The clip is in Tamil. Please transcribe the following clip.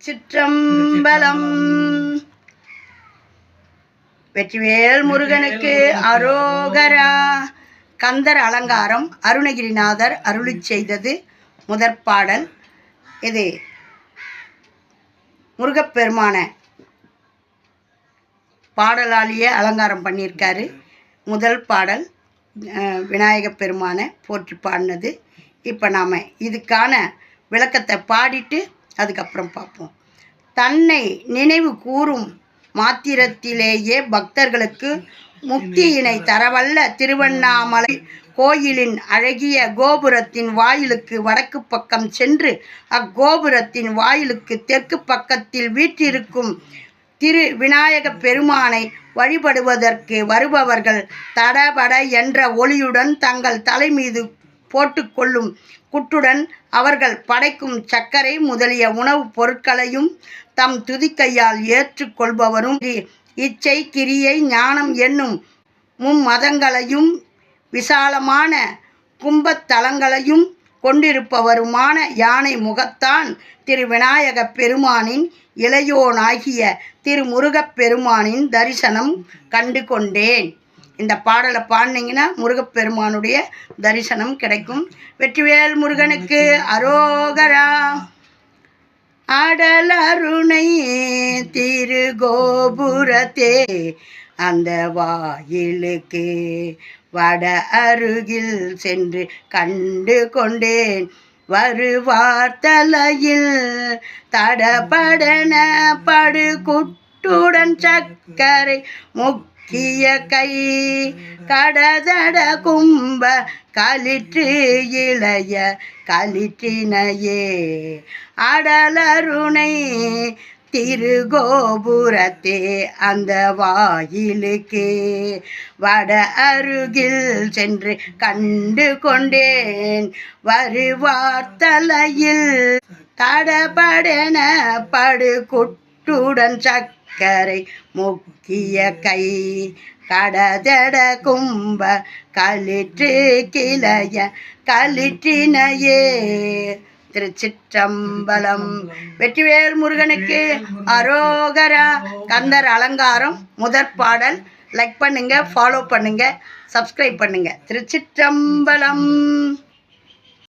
சிற்றம்பலம். வெற்றிவேல் முருகனுக்கு அரோகரா. கந்தர் அலங்காரம் அருணகிரிநாதர் அருளி செய்தது முதற்பாடல். இது முருகப்பெருமான பாடலாலேயே அலங்காரம் பண்ணியிருக்காரு. முதல் பாடல் விநாயகப் பெருமானை போற்றி பாடினது. இப்போ நாம் இதுக்கான விளக்கத்தை பாடிட்டு அதுக்கப்புறம் பார்ப்போம். தன்னை நினைவு கூறும் மாத்திரத்திலேயே பக்தர்களுக்கு முக்தியினை தரவல்ல திருவண்ணாமலை கோயிலின் அழகிய கோபுரத்தின் வாயிலுக்கு வடக்கு பக்கம் சென்று அக்கோபுரத்தின் வாயிலுக்கு தெற்கு பக்கத்தில் வீற்றிருக்கும் திரு விநாயகப் பெருமானை வழிபடுவதற்கு வருபவர்கள் தடபட என்ற ஒளியுடன் தங்கள் தலை மீது போட்டுக்கொள்ளும் குட்டுடன் அவர்கள் படைக்கும் சர்க்கரை முதலிய உணவுப் பொருட்களையும் தம் துதிக்கையால் ஏற்றுக்கொள்பவரும் இச்சை கிரியை ஞானம் என்னும் மும்மதங்களையும் விசாலமான கும்பத்தலங்களையும் கொண்டிருப்பவருமான யானை முகத்தான் திரு விநாயகப் பெருமானின் இளையோனாகிய திரு முருகப் பெருமானின் தரிசனம் கண்டு கொண்டேன். இந்த பாடலை பாடினீங்கன்னா முருகப்பெருமானுடைய தரிசனம் கிடைக்கும். வெற்றிவேல் முருகனுக்கு அரோகரா. அடலருணை திரு கோபுரத்தே அந்த வாயிலுக்கு வட அருகில் சென்று கண்டு கொண்டேன். வருவார்த்தலையில் தடபடன படுகுட்டுடன் சர்க்கரை முக்கிய கை கடதட கும்ப களிற்று இளைய களிற்றினையே. அடலருணை திருகோபுரத்தே அந்த வாயிலுக்கு வட அருகில் சென்று கண்டு கொண்டேன். வருவார்த்தலையில் தடபடென படுகுட்டுடன் சர்க்கரை முக்கிய கை கடதட கும்ப களிற்று கிளைய களிற்றினையே. திருச்சிற்றம்பலம். வெற்றிவேல் முருகனுக்கு அரோகரா. கந்தர் அலங்காரம் முதற்பாடல். லைக் பண்ணுங்க, ஃபாலோ பண்ணுங்க, சப்ஸ்கிரைப் பண்ணுங்க. திருச்சிற்றம்பலம்.